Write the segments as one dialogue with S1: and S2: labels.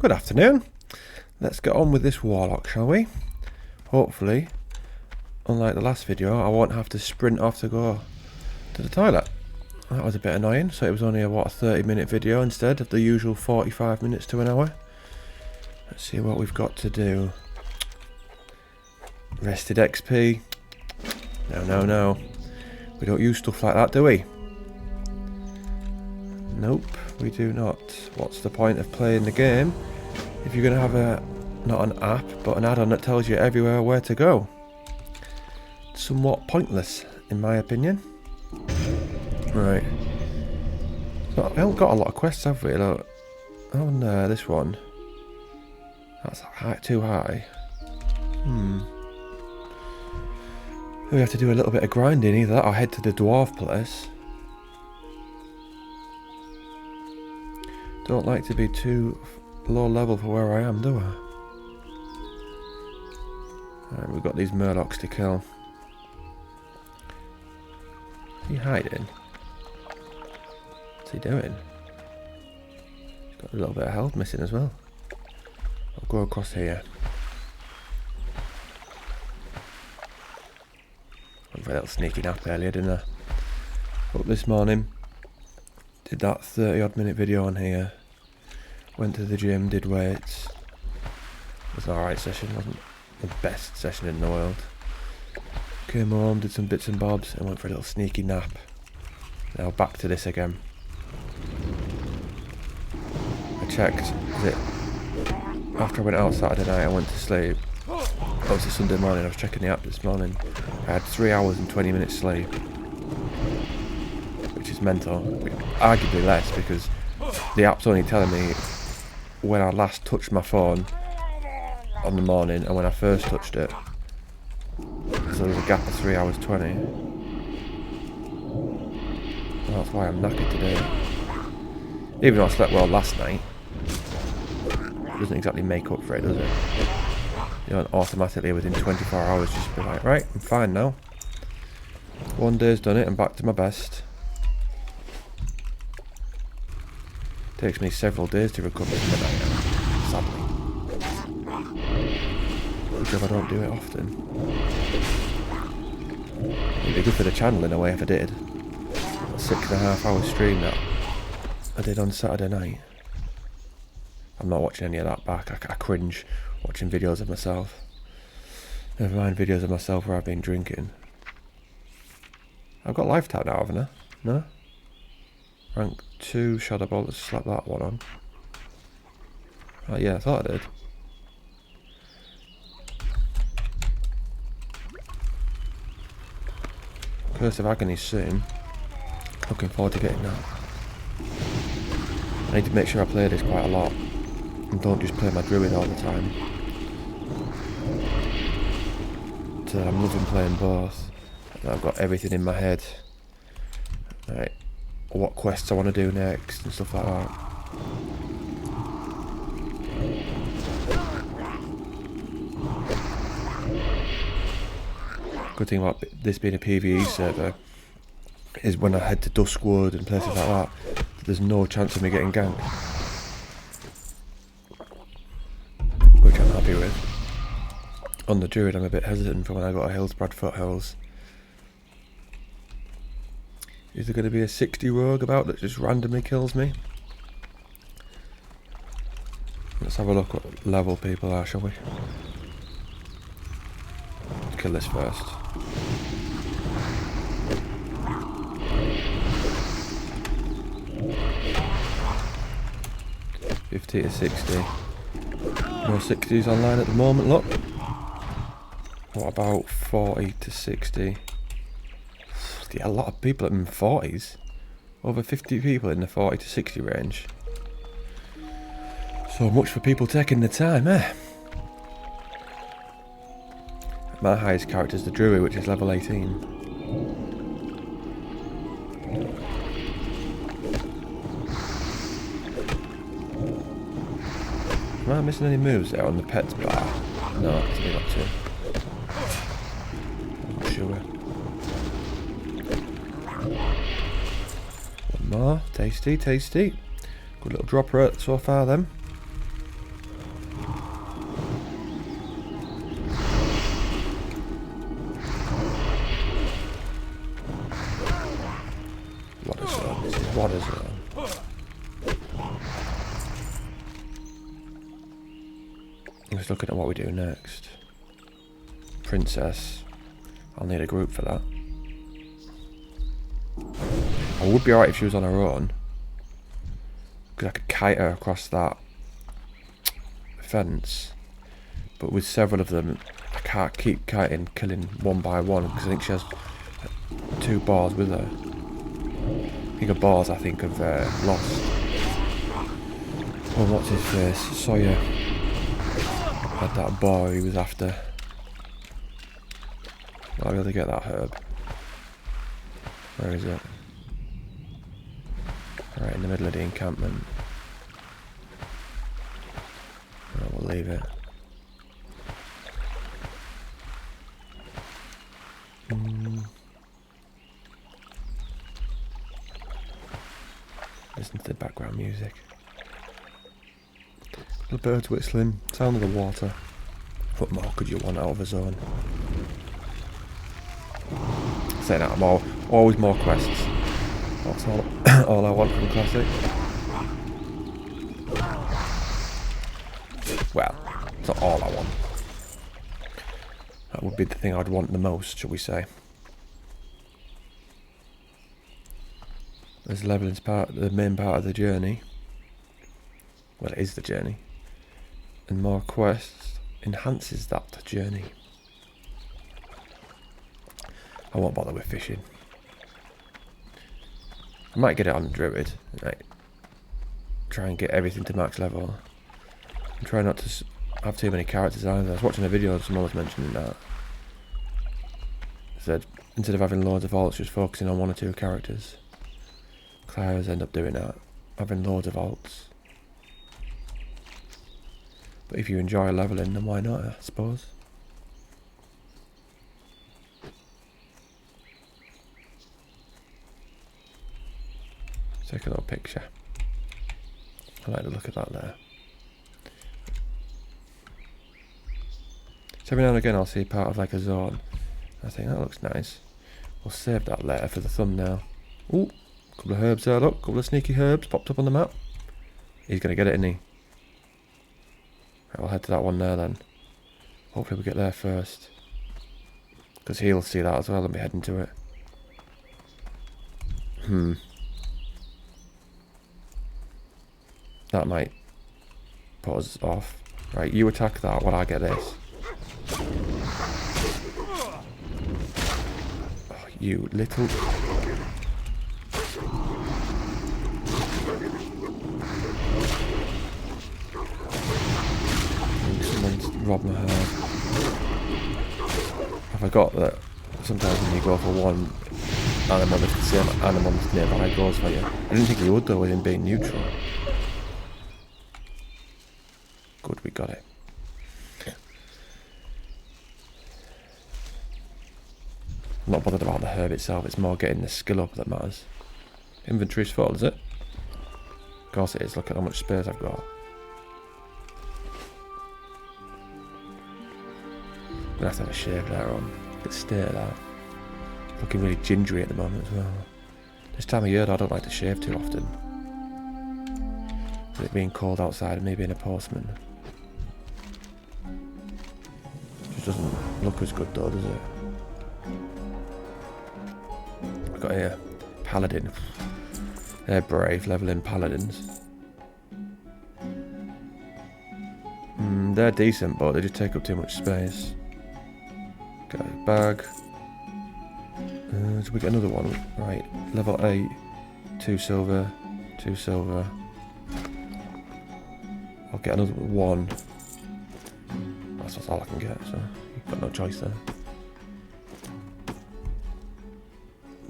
S1: Good afternoon. Let's get on with this Warlock, shall we? Hopefully, unlike the last video, I won't have to sprint off to go to the toilet. That was a bit annoying, so it was only a 30-minute video instead of the usual 45 minutes to an hour. Let's see what we've got to do. Rested XP. No. We don't use stuff like that, do we? Nope, we do not. What's the point of playing the game if you're going to have not an app, but an add-on that tells you everywhere where to go? Somewhat pointless, in my opinion. Right. So we haven't got a lot of quests, have we? Look. Oh no, this one. That's too high. We have to do a little bit of grinding, either that or head to the dwarf place. Don't like to be too low level for where I am, do I? Right, we've got these murlocs to kill. Is he hiding? What's he doing? He's got a little bit of health missing as well. I'll go across here. Went for a little sneaky nap earlier, didn't I? Up this morning. Did that 30-odd minute video on here. Went to the gym, did weights. It was an alright session, wasn't the best session in the world. Came home, did some bits and bobs, and went for a little sneaky nap. Now back to this again. I checked, after I went out Saturday night, I went to sleep. Obviously Sunday morning, I was checking the app this morning. I had 3 hours and 20 minutes sleep. Which is mental. Arguably less, because the app's only telling me when I last touched my phone on the morning and when I first touched it. So there's a gap of 3 hours 20. And that's why I'm knackered today. Even though I slept well last night, it doesn't exactly make up for it, does it? You don't automatically within 24 hours just be like, right, I'm fine now. One day's done it, I'm back to my best. Takes me several days to recover from the night, sadly. Because I don't do it often. It'd be good for the channel in a way if I did. A 6.5 hour stream that I did on Saturday night. I'm not watching any of that back. I cringe watching videos of myself. Never mind videos of myself where I've been drinking. I've got lifetime now, haven't I? No? Rank 2 Shadow Ball, let's slap that one on. Oh yeah, I thought I did. Curse of Agony soon. Looking forward to getting that. I need to make sure I play this quite a lot. And don't just play my druid all the time. So I'm loving playing both. And I've got everything in my head. Right. What quests I want to do next and stuff like that. Good thing about this being a PvE server is when I head to Duskwood and places like that, there's no chance of me getting ganked. Which I'm happy with. On the druid I'm a bit hesitant for when I go to Hillsbrad Foothills. Is there going to be a 60 rogue about that just randomly kills me? Let's have a look what level people are, shall we? Let's kill this first. $50 to 60. No 60s online at the moment, look. What about 40 to 60? Yeah, a lot of people in the 40s. Over 50 people in the 40 to 60 range. So much for people taking the time, eh? My highest character is the Druid, which is level 18. Am I missing any moves there on the pets bar? No, it's only got 2. I'm not sure. One more. Tasty, tasty. Good little dropper so far then. Just looking at what we do next. Princess. I'll need a group for that. I would be alright if she was on her own. Because I could kite her across that fence. But with several of them, I can't keep kiting, killing one by one. Because I think she has 2 bars with her. I think of bars, I think of Lost. Oh, what's his face? Sawyer. Had that bar he was after. I'll be able to get that herb. Where is it? Right in the middle of the encampment. Oh, we'll leave it. Listen to the background music. The birds whistling, sound of the water. What more could you want out of a zone? Saying that, I'm always more quests. That's all I want from Classic. Well, it's not all I want. That would be the thing I'd want the most, shall we say. As leveling's the main part of the journey. Well, it is the journey. And more quests enhances that journey. I won't bother with fishing. I might get it on Druid. Right. Try and get everything to max level. And try not to have too many characters either. I was watching a video and someone was mentioning that. They said, instead of having loads of alts, just focusing on 1 or 2 characters. I always end up doing that. Having loads of alts. But if you enjoy leveling, then why not, I suppose. Take a little picture. I like the look of that there. So every now and again I'll see part of like a zone. I think that looks nice. We'll save that later for the thumbnail. Ooh, couple of herbs there, look. Couple of sneaky herbs popped up on the map. He's going to get it, isn't he? Right, we'll head to that one there then. Hopefully we get there first. Because he'll see that as well and be heading to it. That might put us off. Right, you attack that while I get this. Oh, you little... Someone's robbed my herb. I forgot that sometimes when you go for one animal, if the same animal nearby goes for you. I didn't think he would though with him being neutral. Good, we got it. I'm not bothered about the herb itself, it's more getting the skill up that matters. Inventory's full, is it? Of course it is, look at how much space I've got. I'm gonna have to have a shave later on. Get stare at that. Looking really gingery at the moment as well. This time of year I don't like to shave too often. With it being cold outside and me being a postman. Just doesn't look as good though, does it? I've got here, Paladin. They're brave, leveling Paladins. They're decent, but they just take up too much space. Got a bag. So we get another one. Right, level 8. 2 silver. 2 silver. I'll get another 1. That's all I can get, so you've got no choice there.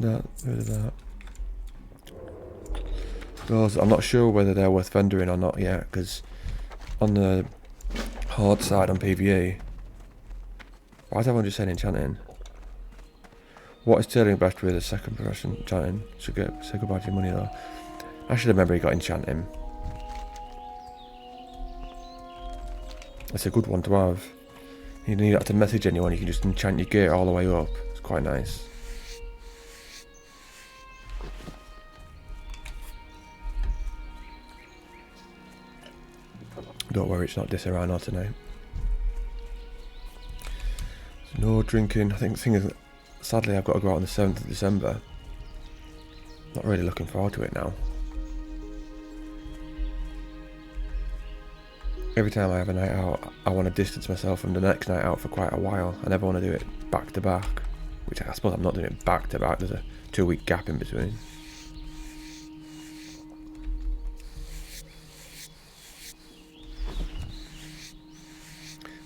S1: That, rid of that. Those, I'm not sure whether they're worth vendoring or not yet, because on the hard side on PvE, why is everyone just saying enchanting? What is tailoring best with a second progression enchanting? Should get say goodbye to your money though. I should remember he got enchanting. That's a good one to have. You don't have to message anyone, you can just enchant your gear all the way up. It's quite nice. Don't worry, it's not Disarano tonight. No drinking. I think the thing is, sadly I've got to go out on the 7th of December. Not really looking forward to it now. Every time I have a night out, I want to distance myself from the next night out for quite a while. I never want to do it back to back, which I suppose I'm not doing it back to back. There's a 2-week gap in between.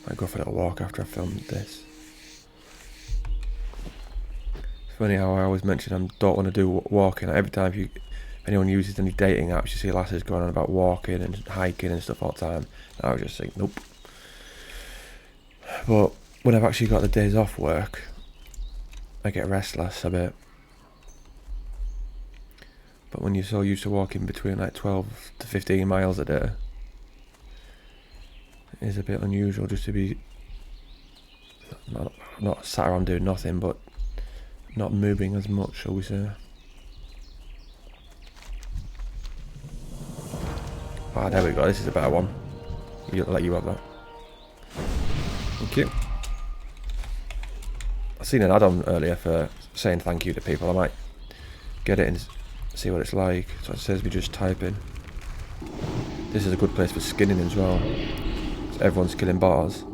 S1: Might go for a little walk after I filmed this. It's funny how I always mention I don't want to do walking. Every time if anyone uses any dating apps, you see lasses going on about walking and hiking and stuff all the time. And I was just think, nope. But when I've actually got the days off work, I get restless a bit. But when you're so used to walking between like 12 to 15 miles a day, it is a bit unusual just to be not sat around doing nothing, but not moving as much, shall we say. Ah, there we go, this is a better one. I'll let you have that. Thank you. I've seen an add-on earlier for saying thank you to people. I might get it and see what it's like. So it says we just type in. This is a good place for skinning as well. So everyone's killing bars.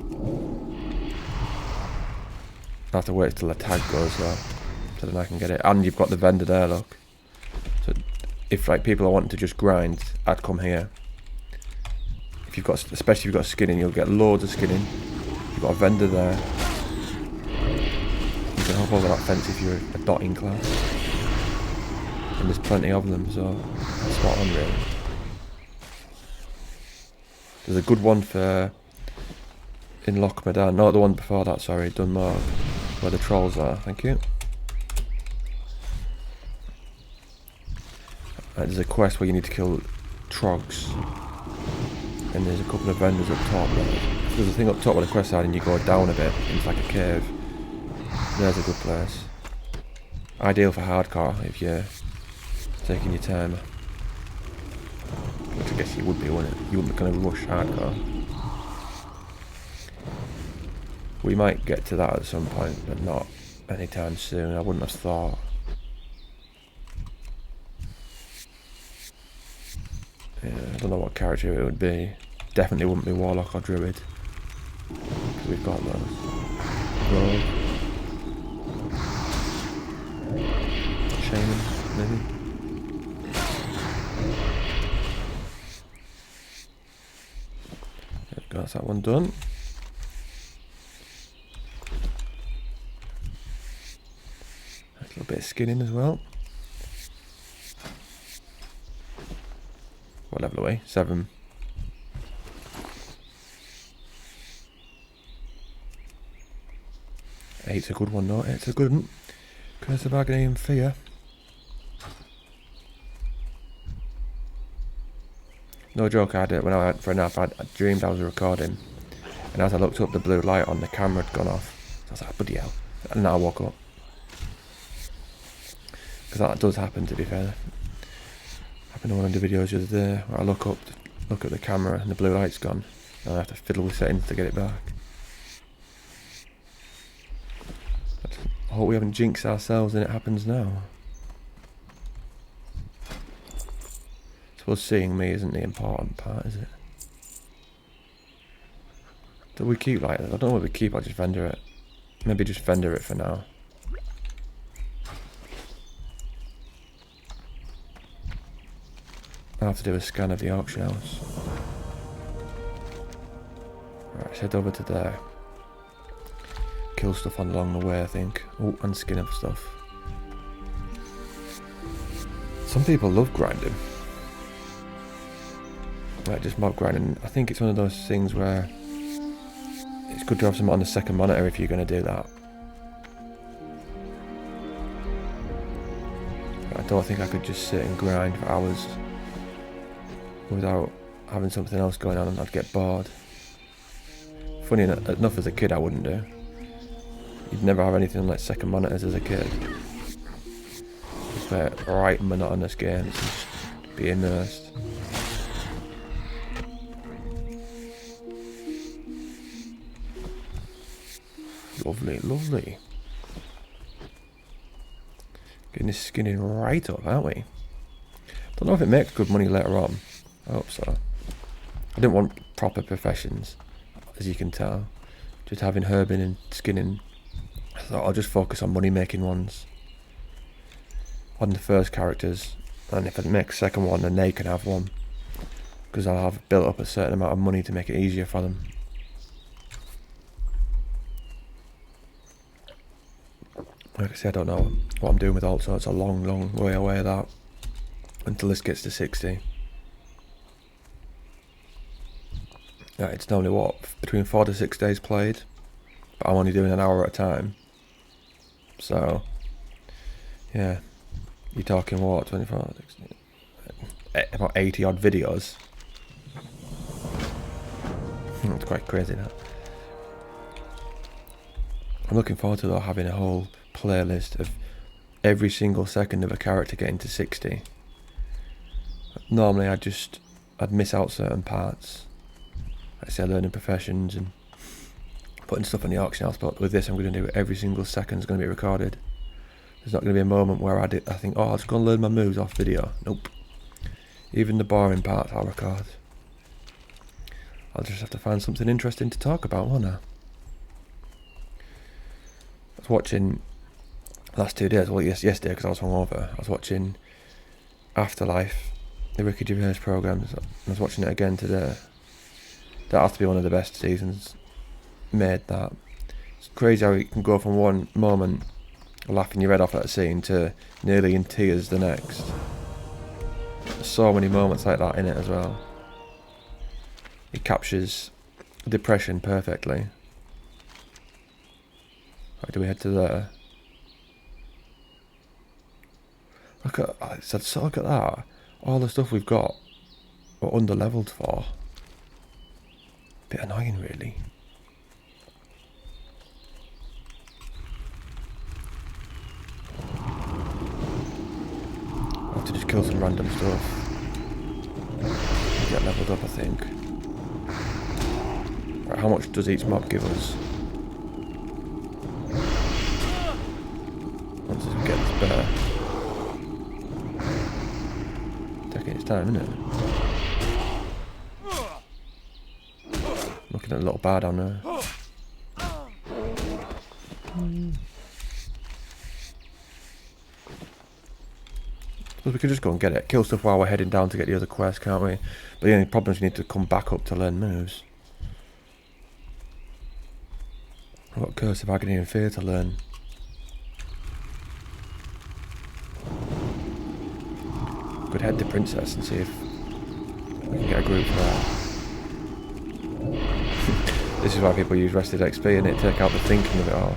S1: I have to wait till the tag goes though, so then I can get it. And you've got the vendor there, look. So if like people are wanting to just grind, I'd come here. If you've got, especially if you've got skinning, you'll get loads of skinning. You've got a vendor there. You can hop over that fence if you're a dotting class. And there's plenty of them, so spot on really. There's a good one for in Loch Medan, not the one before that, sorry, Dunmore, where the trolls are, thank you. There's a quest where you need to kill trogs. And there's a couple of vendors up top there. There's a thing up top where the quest side and you go down a bit into like a cave. There's a good place. Ideal for hardcore if you're taking your time. Which I guess you would be, wouldn't it? You wouldn't be going to rush hardcore. We might get to that at some point, but not anytime soon. I wouldn't have thought. Yeah, I don't know what character it would be. Definitely wouldn't be Warlock or Druid. Because we've got those. Rogue. Shaman, maybe. There we go, that's that one done. A little bit of skinning as well. What level are we? 7. Eight's a good one, no? It's a good one. Curse of Agony and Fear. No joke, I had it when I went for a nap. I dreamed I was recording, and as I looked up, the blue light on the camera had gone off. So I was like, bloody hell. And then I woke up. Because that does happen, to be fair. Happened on one of the videos the other day where I look at the camera and the blue light's gone, and I have to fiddle with settings to get it back. I hope we haven't jinxed ourselves and it happens now. I suppose seeing me isn't the important part, is it? Do we keep like that? I don't know what we keep, I'll just vendor it. Maybe just vendor it for now. I'll have to do a scan of the auction house. Right, let's head over to there. Kill stuff on along the way, I think. Oh, and skin up stuff. Some people love grinding. Like just mob grinding. I think it's one of those things where it's good to have something on the second monitor if you're going to do that. But I don't think I could just sit and grind for hours without having something else going on, and I'd get bored. Funny enough, as a kid I wouldn't do. You'd never have anything like second monitors as a kid. Just play right monotonous games and just be immersed. Lovely, lovely. Getting this skinning right up, aren't we? Don't know if it makes good money later on. I hope so. I didn't want proper professions, as you can tell. Just having herbing and skinning. I thought I'll just focus on money making ones. On the first characters. And if I make a second one, then they can have one. Because I'll have built up a certain amount of money to make it easier for them. Like I said, I don't know what I'm doing with alt, so it's a long, long way away that. Until this gets to 60. Yeah, it's normally what, between 4 to 6 days played. But I'm only doing an hour at a time. So, yeah. You're talking what, 24, 16, about 80 odd videos. It's quite crazy that. I'm looking forward to though having a whole playlist of every single second of a character getting to 60. Normally I'd miss out certain parts. Like I say, learning professions and putting stuff on the auction house, but with this I'm going to do it every single second is going to be recorded. There's not going to be a moment where I think, oh, I'll just go and learn my moves off video. Nope. Even the boring parts I'll record. I'll just have to find something interesting to talk about, won't I? I was watching last 2 days, well yesterday because I was hungover, I was watching Afterlife, the Ricky Gervais programme. I was watching it again today. That has to be one of the best seasons made, that. It's crazy how you can go from one moment laughing your head off at a scene to nearly in tears the next. There's so many moments like that in it as well. It captures depression perfectly. Right, do we head to there? Look at that. All the stuff we've got, we're under-leveled for. Bit annoying, really. I'll have to just kill some random stuff. Get leveled up, I think. Right, how much does each mob give us? Once we get this bear. Taking its time, isn't it? Looking at a little bar down there. So we can just go and get it. Kill stuff while we're heading down to get the other quest, can't we? But the only problem is we need to come back up to learn moves. I've got Curse of Agony and Fear to learn. Could head to Princess and see if we can get a group for that. This is why people use Rested XP, and it take out the thinking of it all.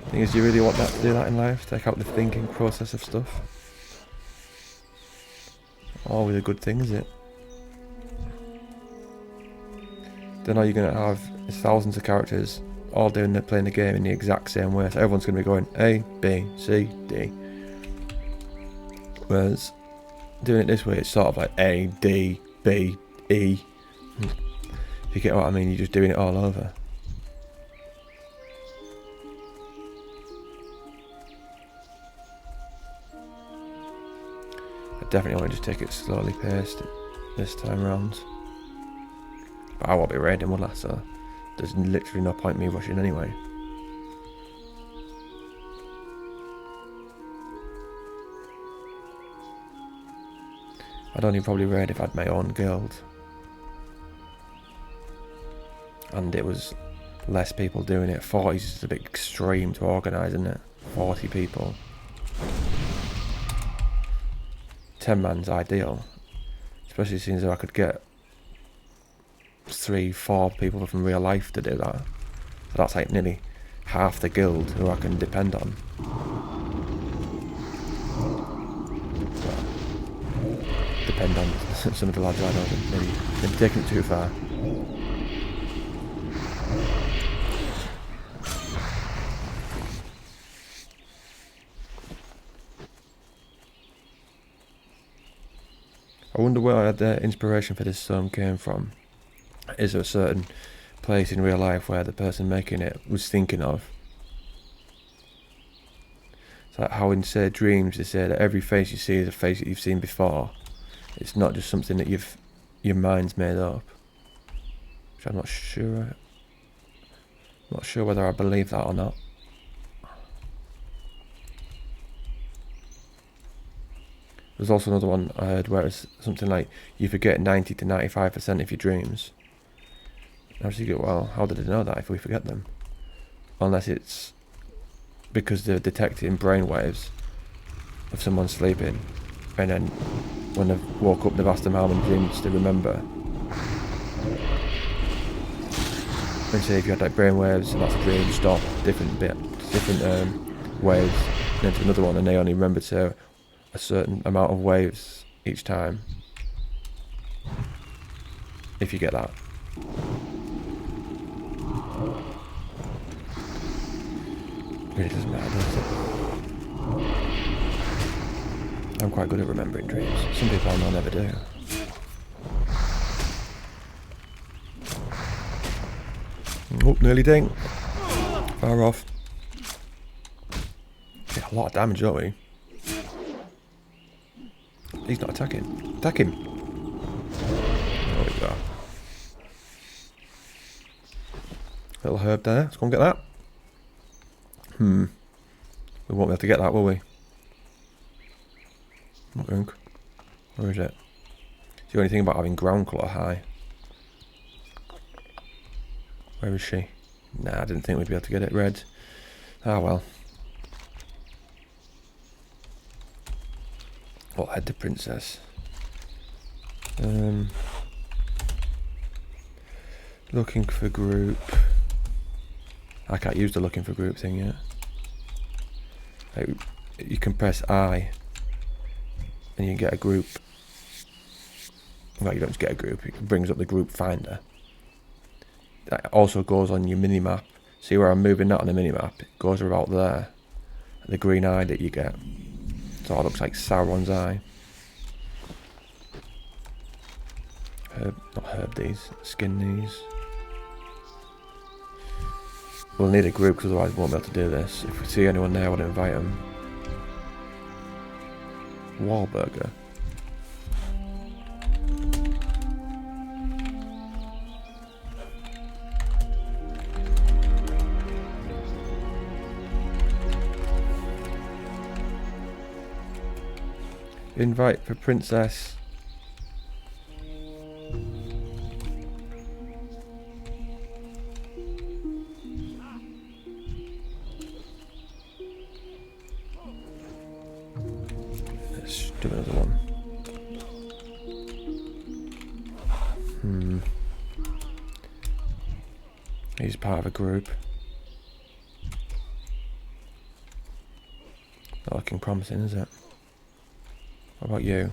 S1: The thing is, do you really want that to do that in life? Take out the thinking process of stuff? Always a good thing, is it? Then all you're going to have is thousands of characters all playing the game in the exact same way. So everyone's going to be going A, B, C, D. Whereas doing it this way, it's sort of like A, D, B, E. If you get what I mean, you're just doing it all over. I definitely want to just take it slowly paced this time around. But I won't be raiding, will I? So there's literally no point in me rushing anyway. I'd only probably raid if I had my own guild. And it was less people doing it. 40 is just a bit extreme to organise, isn't it? 40 people. 10 man's ideal. Especially since I could get 3-4 people from real life to do that. So that's like nearly half the guild who I can depend on. Depend on some of the lads I know that maybe taking it too far. I wonder where the inspiration for this song came from. Is there a certain place in real life where the person making it was thinking of. It's like how in say dreams they say that every face you see is a face that you've seen before. It's not just something that your mind's made up. Which I'm not sure. Not sure whether I believe that or not. There's also another one I heard where it's something like you forget 90 to 95% of your dreams. I was thinking, well, how did they know that if we forget them? Unless it's because they're detecting brainwaves of someone sleeping, and then when they've woke up, they've asked them how many dreams they remember. And say if you had like brainwaves and that's a dream, stop, different waves, and then to another one, and they only remember to a certain amount of waves each time. If you get that. Really doesn't matter, does it? I'm quite good at remembering dreams. Some people I know never do. Oh, nearly ding. Far off. Get a lot of damage, don't we? He's not attacking. Attack him. There we go. Little herb there. Let's go and get that. We won't be able to get that, will we? Not think. Where is it? Is there anything about having ground claw high? Where is she? Nah, I didn't think we'd be able to get it red. Ah well. What head the princess? Looking for group. I can't use the looking for group thing yet. Like, you can press I and you get a group. Well, you don't just get a group, it brings up the group finder. That also goes on your minimap. See where I'm moving that on the minimap? It goes about there. The green eye that you get. So it looks like Sauron's eye. Not herb these, skin these. We'll need a group because otherwise we won't be able to do this. If we see anyone there, I want to invite them. Wahlburger. Invite for princess. Let's do another one. He's part of a group. Not looking promising, is it? What about you?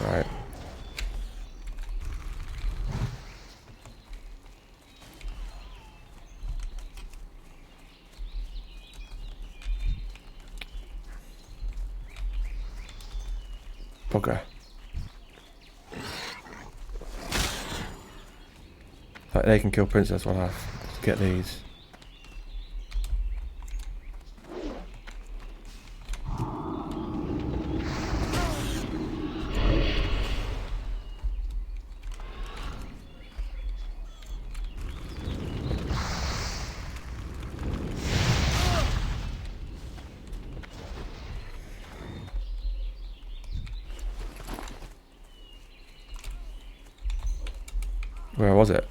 S1: Right. Bugger. Like they can kill princess while I have to get these. Where was it?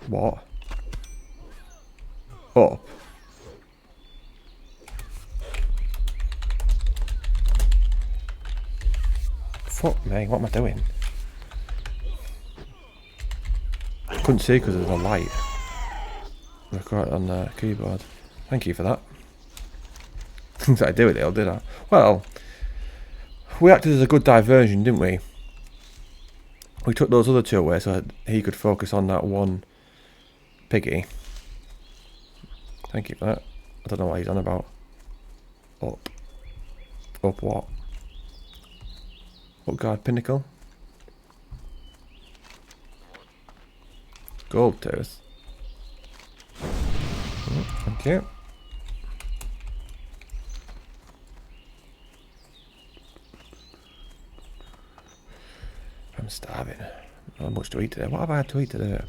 S1: What? Up? Fuck me, what am I doing? I couldn't see because of the light. Look right on the keyboard. Thank you for that. Things that I do with it, did I? Well, we acted as a good diversion, didn't we? We took those other two away so he could focus on that one piggy. Thank you for that. I don't know what he's on about. Up. Up what? What guard pinnacle? Gold tooth. Oh, thank you. I'm starving. Not much to eat today. What have I had to eat today?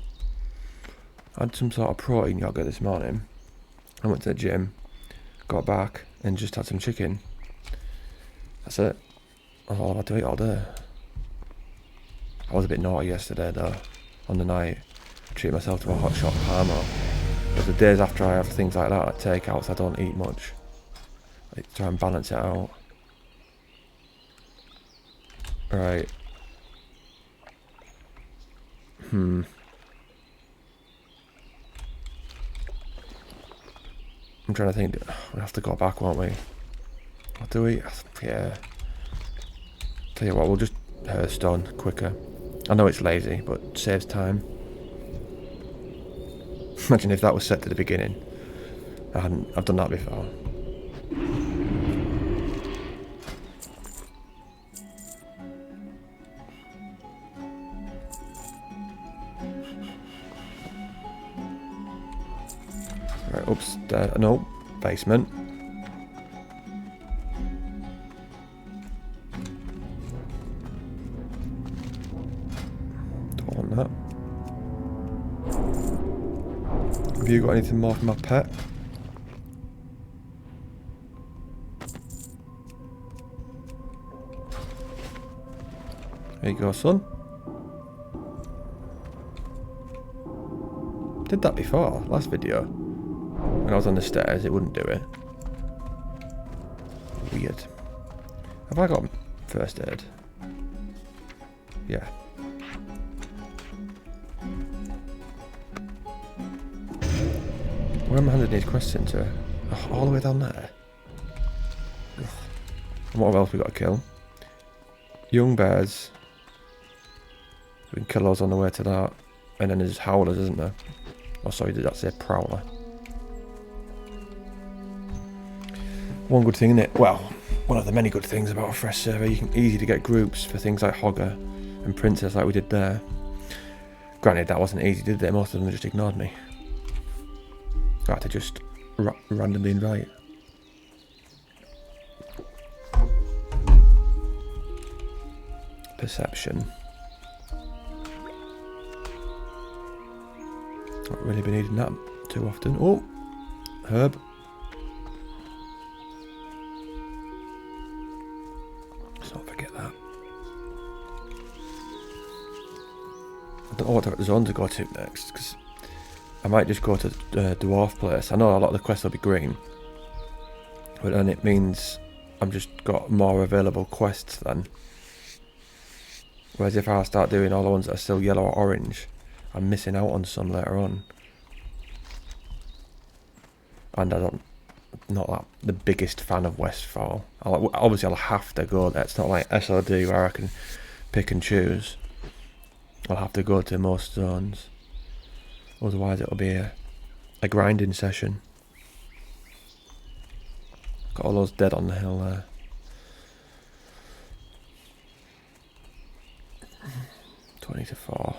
S1: I had some sort of protein yogurt this morning. I went to the gym, got back, and just had some chicken. That's it. That's all I've had to eat all day. I was a bit naughty yesterday though, on the night. I treated myself to a hot shot parmo. But the days after I have things like that, like takeouts, I don't eat much. I try and balance it out. Right. I'm trying to think. We'll have to go back, won't we? What do we? Yeah. Tell you what, we'll just Hearthstone quicker. I know it's lazy, but saves time. Imagine if that was set to the beginning. I've done that before. Right, upstairs. No, basement. Don't want that. Have you got anything more for my pet? There you go, son. Did that before, last video. When I was on the stairs, it wouldn't do it. Weird. Have I got first aid? Yeah. Where am I handing these quests into? Oh, all the way down there. Ugh. And what else we got to kill? Young bears. We can kill those on the way to that. And then there's howlers, isn't there? Oh, sorry, did that say prowler? One good thing, isn't it? Well, one of the many good things about a fresh server, you can easy to get groups for things like Hogger and Princess like we did there. Granted, that wasn't easy, did they? Most of them just ignored me. I had to just randomly invite. Perception. Not really been needing that too often. Oh, herb. Let's not forget that. I don't know what zone to go to next, because I might just go to the dwarf place. I know a lot of the quests will be green, but then it means I've just got more available quests then. Whereas if I start doing all the ones that are still yellow or orange, I'm missing out on some later on. And I'm not that the biggest fan of Westfall. Obviously I'll have to go there. It's not like SOD where I can pick and choose. I'll have to go to most zones. Otherwise it'll be a grinding session. Got all those dead on the hill there. $20 to 4.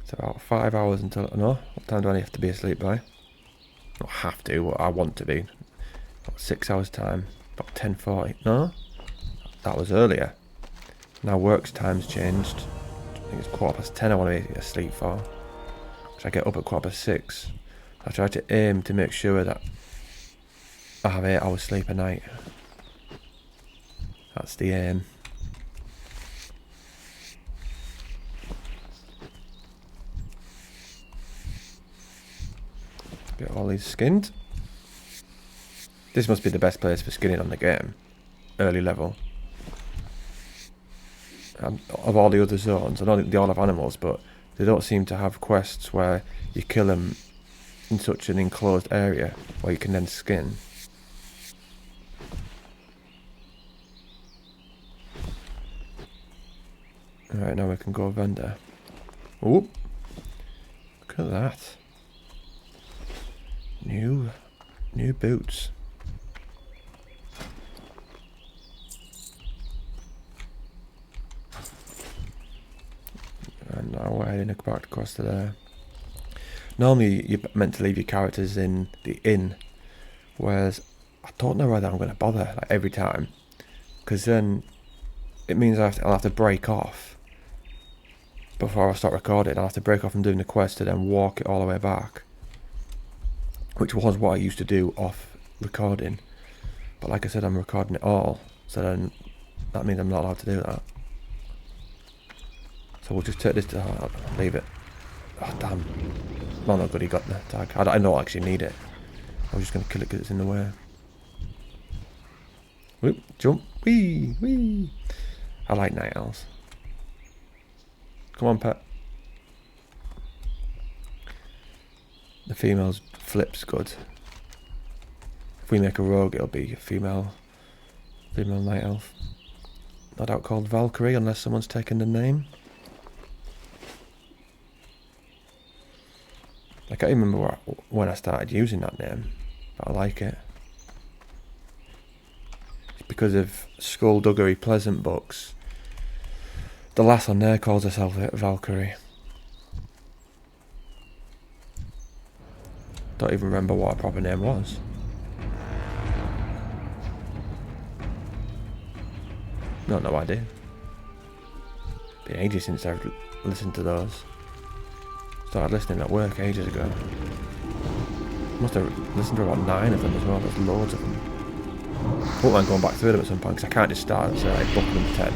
S1: It's about 5 hours until... No, what time do I have to be asleep by? Not have to, but I want to be. About 6 hours time. About 10:40. No? That was earlier. Now work's time's changed. I think it's 10:15 I want to be asleep for. So I get up at 6:15. I try to aim to make sure that I have 8 hours sleep a night. That's the aim. Get all these skinned. This must be the best place for skinning on the game. Early level. Of all the other zones, I don't think they all have animals, but they don't seem to have quests where you kill them in such an enclosed area where you can then skin. Alright, now we can go vendor. Oh, look at that. New boots. And now we're heading back across to there. Normally you're meant to leave your characters in the inn, whereas I don't know whether I'm going to bother like every time, because then it means I'll have to break off before I start recording. I'll have to break off from doing the quest to then walk it all the way back, which was what I used to do off recording. But like I said, I'm recording it all, so then that means I'm not allowed to do that. So we'll just take this to heart, leave it. Oh damn. Well, not good he got the tag. I don't actually need it. I was just going to kill it because it's in the way. Whoop, jump, wee, wee. I like night owls. Come on, pet. The female's flip's good. If we make a rogue, it'll be a female night elf. No doubt called Valkyrie, unless someone's taken the name. I can't remember when I started using that name, but I like it. It's because of Skullduggery Pleasant books. The lass on there calls herself Valkyrie. Don't even remember what her proper name was. No idea. Been ages since I've listened to those. Started listening at work ages ago. Must have listened to about 9 of them as well. There's loads of them. I won't mind going back through them at some point, because I can't just start and say like book number 10.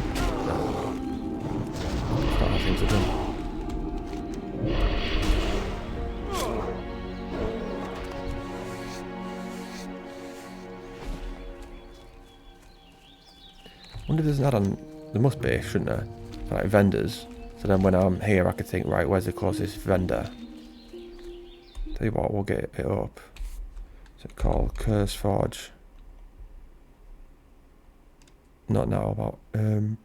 S1: That's not how things are done. I wonder if there's an add-on. There must be, shouldn't there? For like vendors. So then when I'm here I could think, right, where's the closest vendor? Tell you what, we'll get it up. What's it called? Curse Forge. Not now, about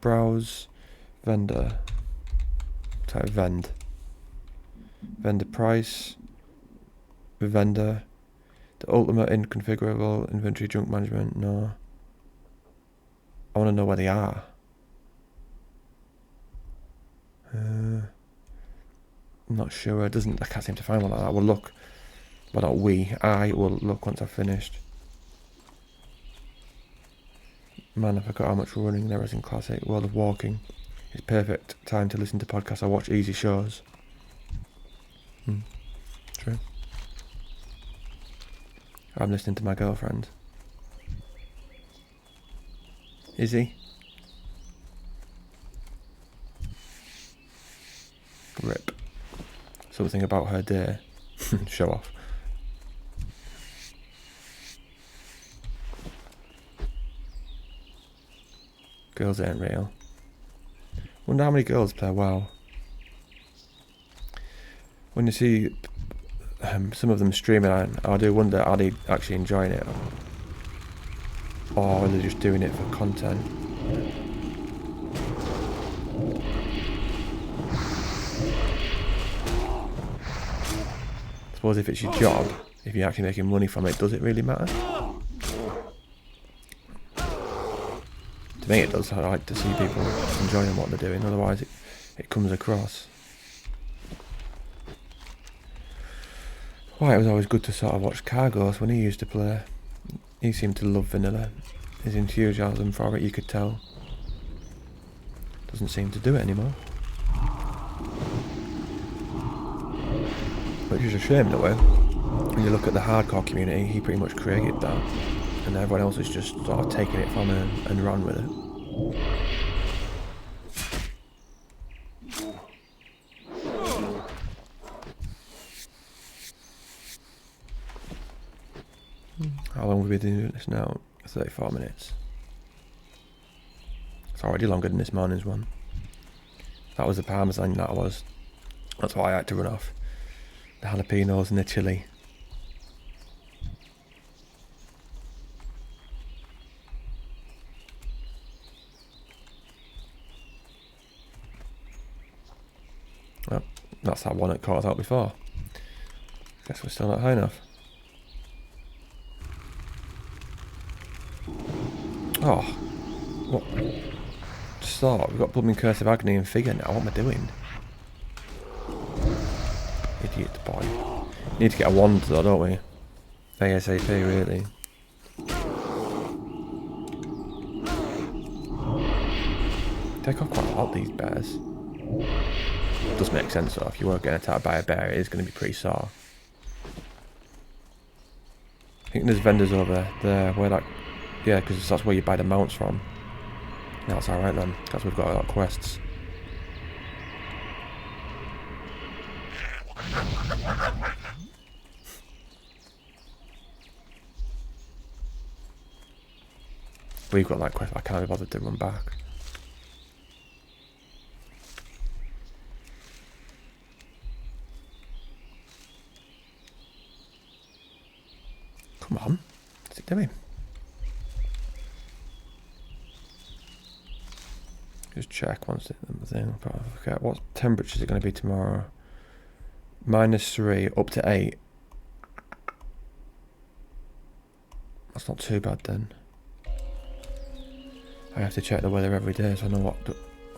S1: browse vendor. Type vend. Vendor price. Vendor. The ultimate inconfigurable inventory junk management, no. I want to know where they are. I'm not sure. I can't seem to find one like that. We'll look. Well, not we. I will look once I've finished. Man, I forgot how much running there is in Classic. World of Walking. It's perfect time to listen to podcasts. I watch easy shows. True. I'm listening to my girlfriend. Is he? Rip. Something about her day. Show off. Girls ain't real. Wonder how many girls play WoW. When you see some of them streaming, I do wonder, are they actually enjoying it? Or are they just doing it for content? I suppose if it's your job, if you're actually making money from it, does it really matter? To me it does. I like to see people enjoying what they're doing, otherwise it comes across. Why, it was always good to sort of watch Cargos when he used to play. He seemed to love vanilla. His enthusiasm for it, you could tell. Doesn't seem to do it anymore. Which is a shame in a way. When you look at the hardcore community, he pretty much created that. And everyone else is just sort of taking it from him and run with it. How long have we been doing this now? 34 minutes. It's already longer than this morning's one. That was the parmesan that was. That's why I had to run off. The jalapenos and the chili. Well, that's that one that caught us out before. Guess we're still not high enough. Oh, what? Just thought, we've got Blooming Curse of Agony and Figure now. What am I doing? Idiot boy. Need to get a wand though, don't we? ASAP, really. Take off quite a lot, these bears. Does make sense though, if you were getting attacked by a bear, it is going to be pretty sore. I think there's vendors over there, where that... Yeah, because that's where you buy the mounts from. Yeah, that's alright then, because we've got a lot of quests. We've got that quest, I can't be bothered to run back. Come on, what's it doing? Just check once the thing. Okay, what temperature is it going to be tomorrow? -3 up to 8. That's not too bad then. I have to check the weather every day so I know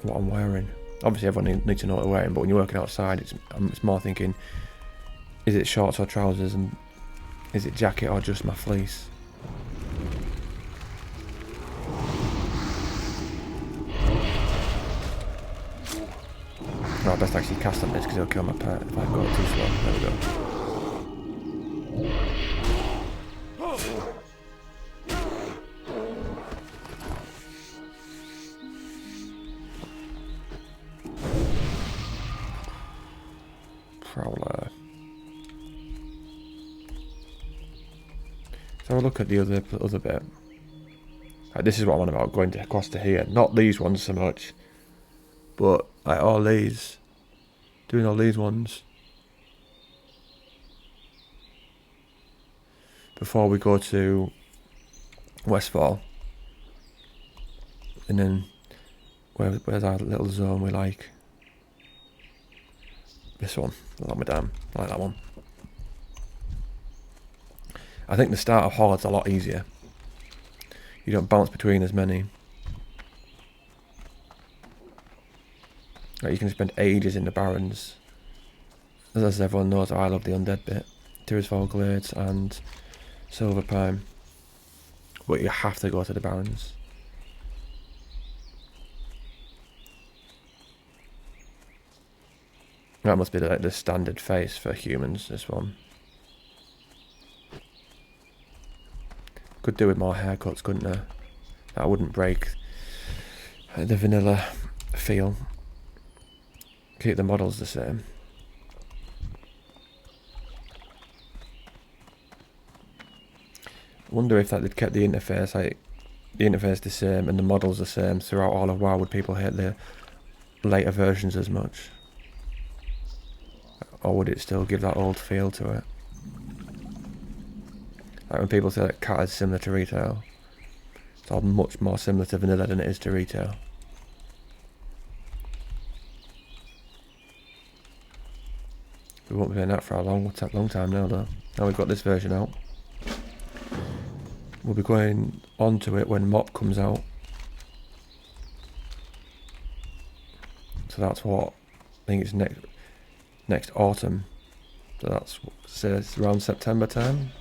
S1: what I'm wearing. Obviously everyone needs to know what they're wearing, but when you're working outside, it's more thinking, is it shorts or trousers, and is it jacket or just my fleece? No, I best actually cast on this because it'll kill my pet if I go too slow. There we go. Prowler. So I'll look at the other bit. This is what I'm on about, going across to here. Not these ones so much, but like all these. Doing all these ones. Before we go to Westfall. And then, where's our little zone we like? This one, I like that one. I think the start of Horde's a lot easier. You don't bounce between as many. Like you can spend ages in the Barrens. As everyone knows, I love the undead bit. Tirisfal Glades and Silver Prime. But you have to go to the Barrens. That must be like the standard face for humans, this one. Could do with more haircuts, couldn't it? That wouldn't break the vanilla feel. Keep the models the same. I wonder if that they'd kept the interface the same and the models the same throughout all of WoW, would people hate the later versions as much? Or would it still give that old feel to it? Like when people say that cat is similar to retail, it's all much more similar to vanilla than it is to retail. We won't be doing that for a long time now though. Now we've got this version out. We'll be going on to it when MOP comes out. So that's what, I think it's next autumn. So that's says around September time.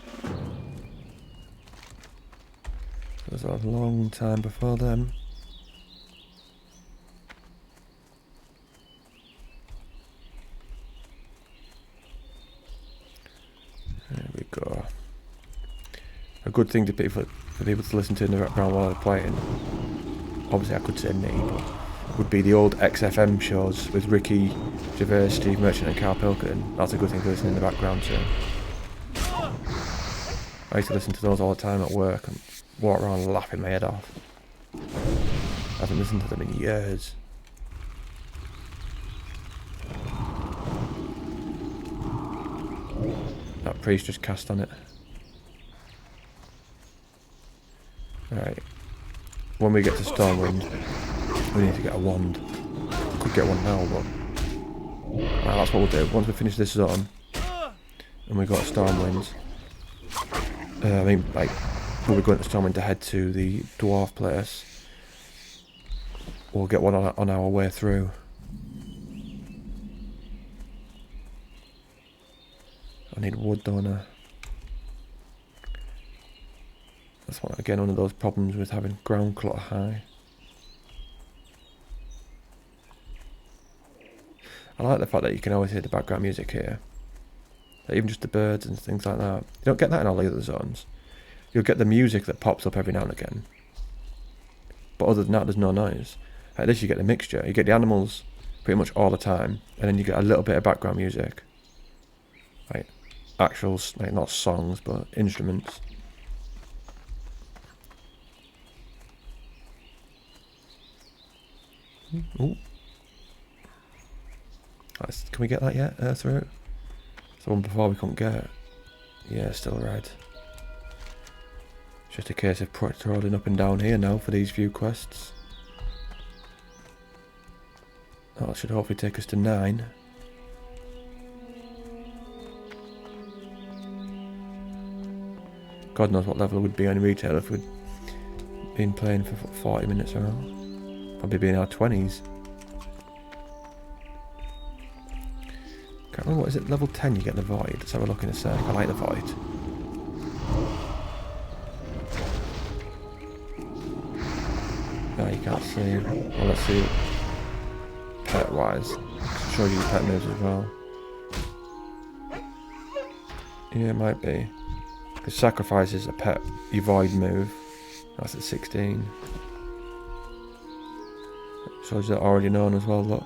S1: So there's a long time before then. There we go. A good thing for people to listen to in the background while they're playing. Obviously I could say me, but would be the old XFM shows with Ricky Gervais, Steve Merchant and Carl Pilkington. That's a good thing to listen in the background to. I used to listen to those all the time at work and walk around laughing my head off. I haven't listened to them in years. That priest just cast on it. Alright. When we get to Stormwind, we need to get a wand. Could get one now, but Right, that's what we'll do. Once we finish this zone, and we've got Stormwind, I mean, like, we'll be going to Stormwind to head to the dwarf place. We'll get one on our way through. I need wood, don't I? That's one, again, one of those problems with having ground clutter high. I like the fact that you can always hear the background music here. Like even just the birds and things like that. You don't get that in all the other zones. You'll get the music that pops up every now and again. But other than that, there's no noise. At this you get the mixture. You get the animals pretty much all the time. And then you get a little bit of background music. Like actual, like not songs, but instruments. Ooh. Can we get that yet? Through? The one before we couldn't get. Yeah, still right. Just a case of patrolling up and down here now for these few quests. That should hopefully take us to 9. God knows what level we'd be on retail if we'd been playing for 40 minutes or more. Probably be in our 20s. Can't remember, what is it? Level 10 you get the void. Let's have a look in a sec. I like the void. No, you can't see. Well, let's see. Pet wise. Show you pet moves as well. Yeah, it might be. Because sacrifice is a pet, your void move. That's at 16. Shows that already known as well, look.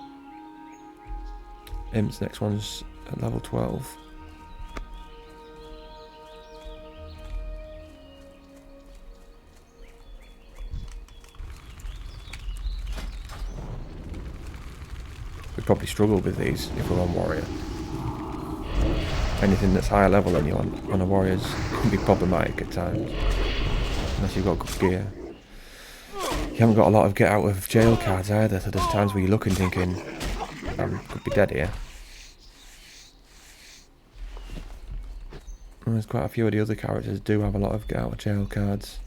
S1: Imp's next one's at level 12. We'd probably struggle with these if we're on warrior. Anything that's higher level than you on a warrior's can be problematic at times. Unless you've got good gear. You haven't got a lot of get out of jail cards either, so there's times where you look and thinking, could be dead here. And there's quite a few of the other characters do have a lot of get out of jail cards.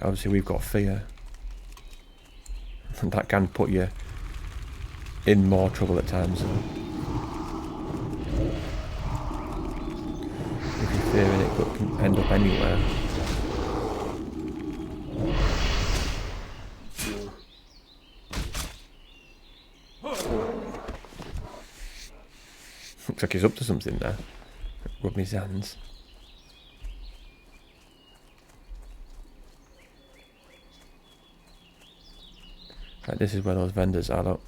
S1: Obviously we've got fear. And that can put you in more trouble at times. If you're fearing it can end up anywhere. Looks like he's up to something there. Rub his hands. Right, this is where those vendors are, look.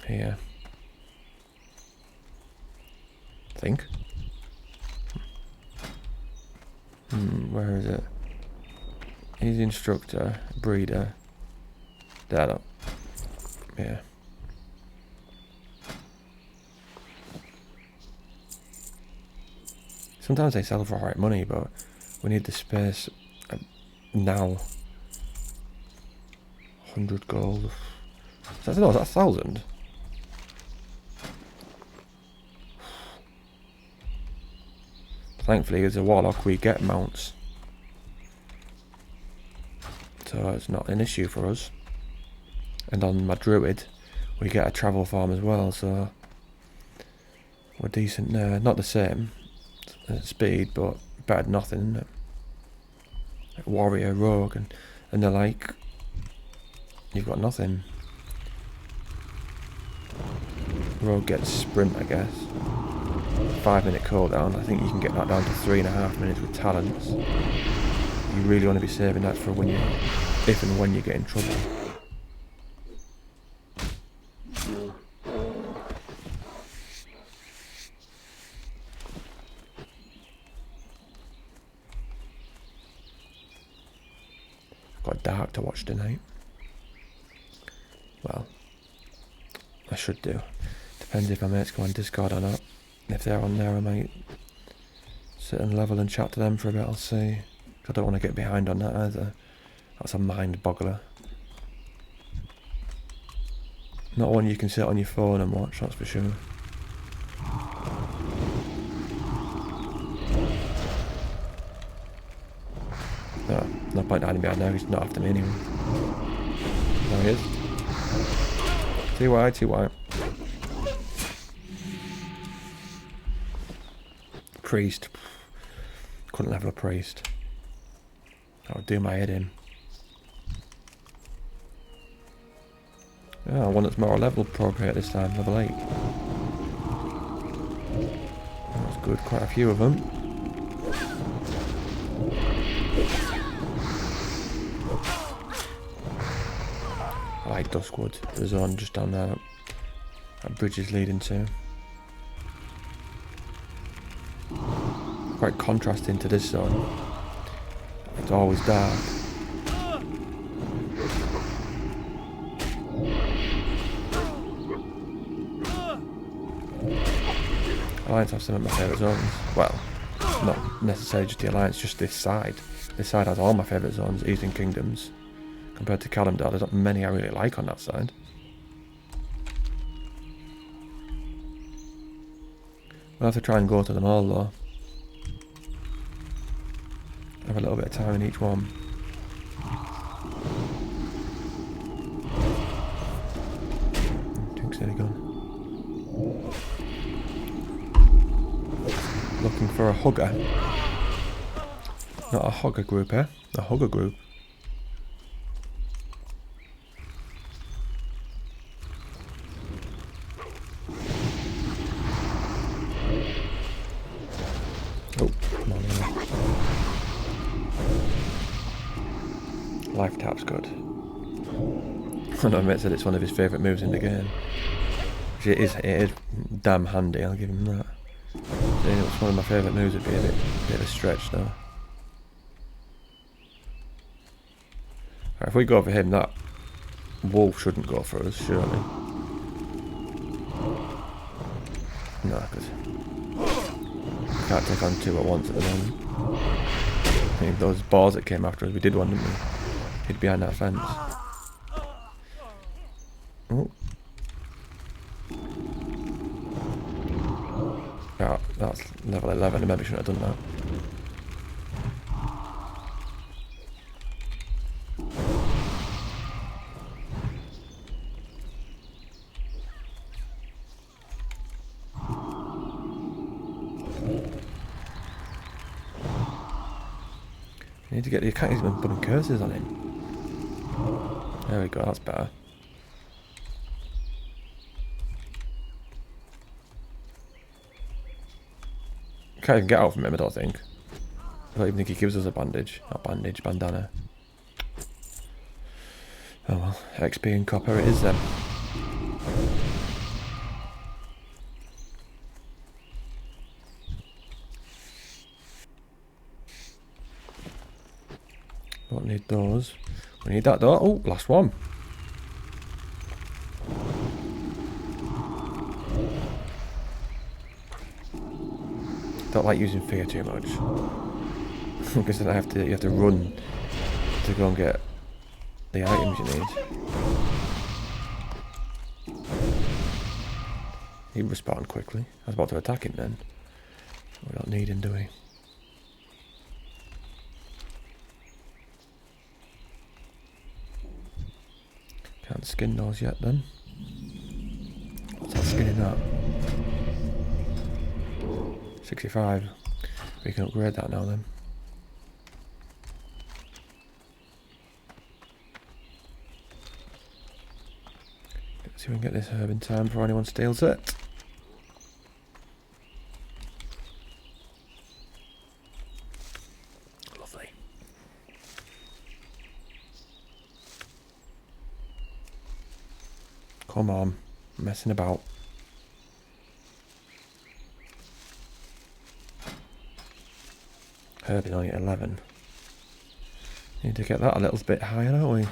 S1: Here. I think. Where is it? He's the instructor, breeder. There, look. Yeah. Sometimes they sell for alright money, but we need the space now. 100 gold. Is that 1,000? Thankfully, as a warlock, we get mounts. So it's not an issue for us. And on my druid, we get a travel farm as well, so we're decent there. Not the same speed, but better than nothing, isn't it? Like warrior, rogue, and they're like, you've got nothing. Rogue gets sprint, I guess. 5-minute cooldown. I think you can get that down to 3.5 minutes with talents. You really want to be saving that for when you, if and when you get in trouble. Got dark to watch tonight. Well, I should do. Depends if my mates go on Discord or not. If they're on there, I might sit and level and chat to them for a bit, I'll see. I don't want to get behind on that either. That's a mind boggler. Not one you can sit on your phone and watch, that's for sure. No point hiding behind now, he's not after me anyway. There he is. TY. Priest. Couldn't level a priest. That would do my head in. Yeah, one that's more level procreate this time, level 8. That's good, quite a few of them. I like Duskwood, the zone just down there that bridge is leading to. Quite contrasting to this zone. It's always dark. Alliance have some of my favourite zones. Well, not necessarily just the Alliance, just this side. This side has all my favourite zones, Eastern Kingdoms. Compared to Kalimdor, there's not many I really like on that side. We'll have to try and go to them all though. Have a little bit of time in each one. Tink's nearly gone. Looking for a hugger. Not a hugger group, eh? A hugger group. Oh, come on, Life tap's good. I know mate said it's one of his favourite moves in the game. It is damn handy, I'll give him that. Saying it was one of my favourite moves would be a bit of a stretch though. Right, if we go for him, that wolf shouldn't go for us, surely. No, because can't take on two at once at the moment. I mean, those boars that came after us, we did one, didn't we? Hid behind that fence. Oh. Oh, that's level 11, I maybe shouldn't have done that. You need to get the can't use them putting curses on him. There we go, that's better. Can't even get out from him, I don't think. I don't even think he gives us a bandage. Not bandage, bandana. Oh well, XP and copper it is then. Don't need those. We need that though. Oh, last one. Don't like using fear too much. Because then you have to run to go and get the items you need. He respawned quickly. I was about to attack him then. We don't need him, do we? Can't skin those yet then. What's that skinning that? 65. We can upgrade that now then. Let's see if we can get this herb in time before anyone steals it. Lovely. Come on, I'm messing about. Herb is only at 11. Need to get that a little bit higher, don't we?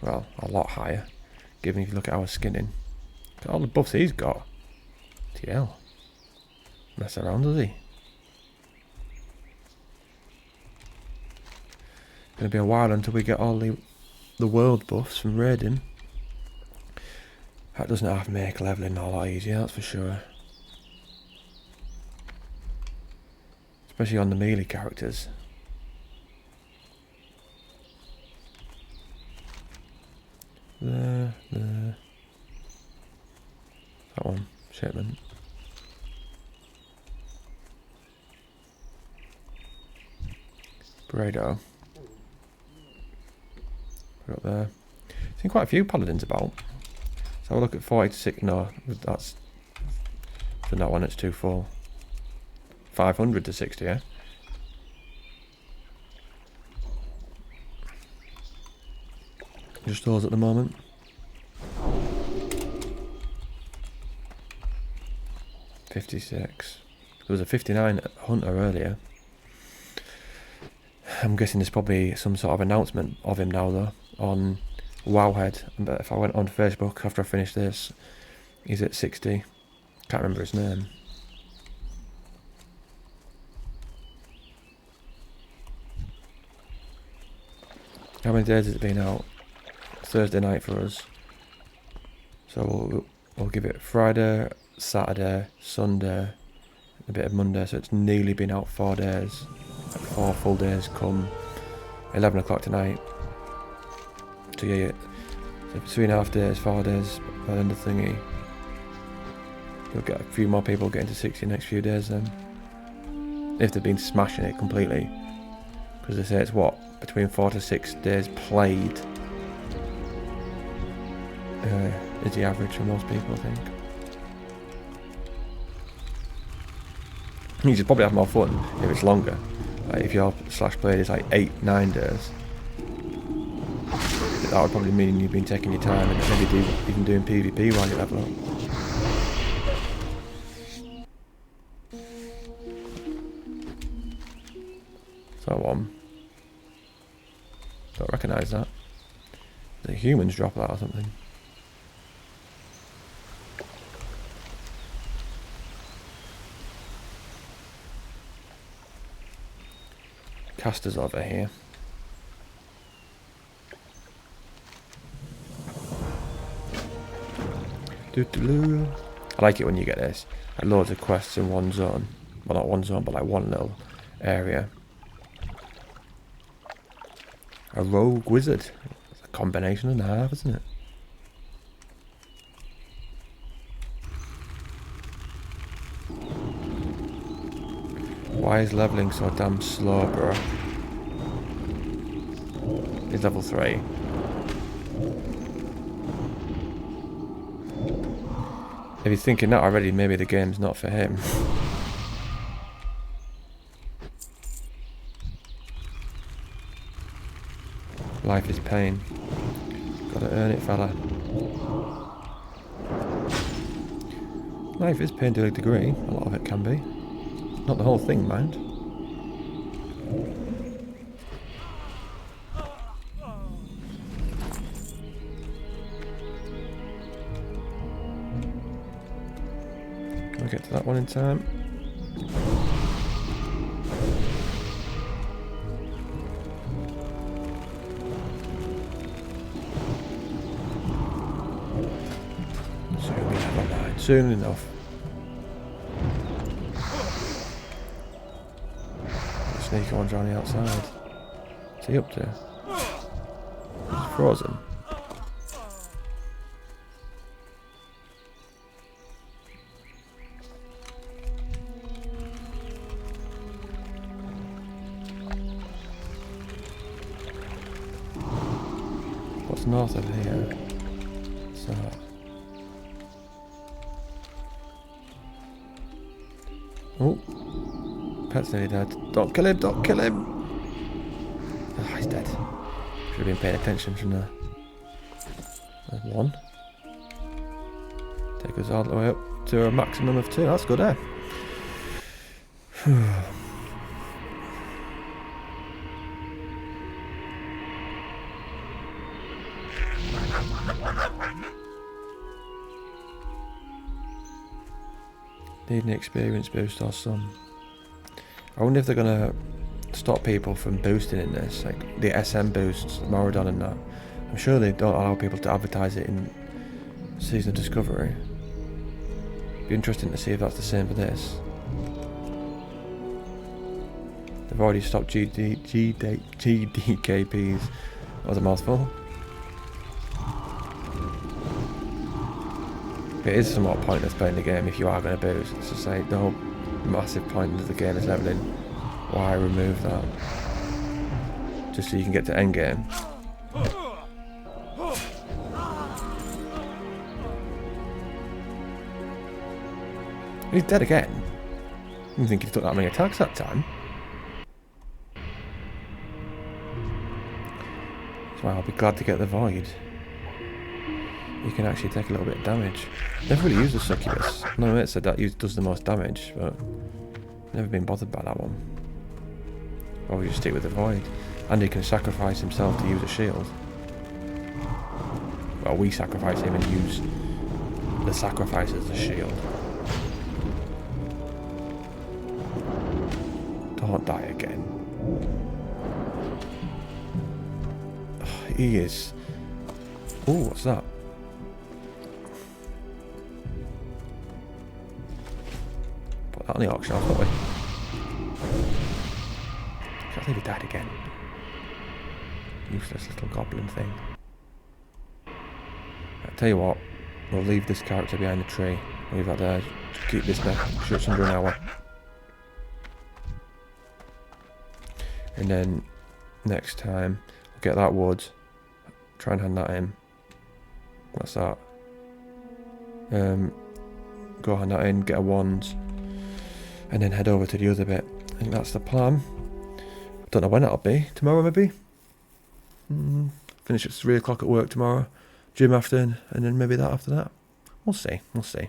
S1: Well, a lot higher. Given if you look at our skinning. Look at all the buffs he's got. TL. Mess around, does he? going to be a while until we get all the world buffs from raiding. That doesn't have to make leveling a lot easier, that's for sure. Especially on the melee characters. There. That one, shipment. Brado. Put it up there. Seen quite a few paladins about. So have a look at 40 to 6. No, that's for that one. It's too full. 500 to 60. Yeah. Just those at the moment. $56. There was a 59 hunter earlier. I'm guessing there's probably some sort of announcement of him now though on Wowhead. But if I went on Facebook after I finished this, he's at 60. Can't remember his name. How many days has it been out? Thursday night for us. So we'll give it Friday, Saturday, Sunday, a bit of Monday. So it's nearly been out 4 days. Like 4 full days come 11 o'clock tonight. So yeah, so 3.5 days, 4 days by the end of the thingy. You'll get a few more people getting to 60 next few days then. If they've been smashing it completely. Because they say it's what? Between 4 to 6 days played. Is the average for most people, I think. You should probably have more fun if it's longer. Like if your slash played is like 8-9 days, that would probably mean you've been taking your time and maybe even doing PvP while you level up. So one. Don't recognise that. The humans drop that or something. Casters over here. I like it when you get this. Like loads of quests in one zone. Well, not one zone, but like one little area. A rogue wizard. It's a combination and a half, isn't it? Why is leveling so damn slow, bro? He's level 3. If he's thinking that already, maybe the game's not for him. Life is pain. Gotta earn it, fella. Life is pain to a degree. A lot of it can be. Not the whole thing, mind. Can we get to that one in time? Soon we have a line. Soon enough. Sneaky ones around the outside. What's he up to? He's frozen. What's north of here? So. Oh. Pet's nearly dead. Don't kill him, don't kill him! Oh, he's dead. Should have been paying attention, shouldn't I? There's one. Take us all the way up to a maximum of 2. That's good, eh? Need an experience boost or some. I wonder if they're gonna stop people from boosting in this, like the SM boosts, Moradon and that. I'm sure they don't allow people to advertise it in Season of Discovery. Be interesting to see if that's the same for this. They've already stopped GDKPs. That was a mouthful. It is somewhat pointless playing the game if you are going to boost. It's just like the whole massive point of the game is leveling. Why remove that? Just so you can get to endgame. He's dead again. I didn't think he took that many attacks that time. So I'll be glad to get the Void. You can actually take a little bit of damage. Never really used the Succubus. No, it said that does the most damage, but never been bothered by that one. Or we just stick with the Void. And he can sacrifice himself to use a shield. Well, we sacrifice him and use the sacrifice as a shield. Don't die again. Oh, he is. Oh, what's that? Put that on the auction house, won't we? I can't believe he died again. Useless little goblin thing. I'll tell you what, we'll leave this character behind the tree. Leave that there. Just keep this there. Shoots under an hour. And then next time, I'll get that wood. Try and hand that in. What's that? Go hand that in, get a wand, and then head over to the other bit. I think that's the plan. Don't know when that'll be. Tomorrow maybe? Finish at 3 o'clock at work tomorrow. Gym after, and then maybe that after that. We'll see. We'll see.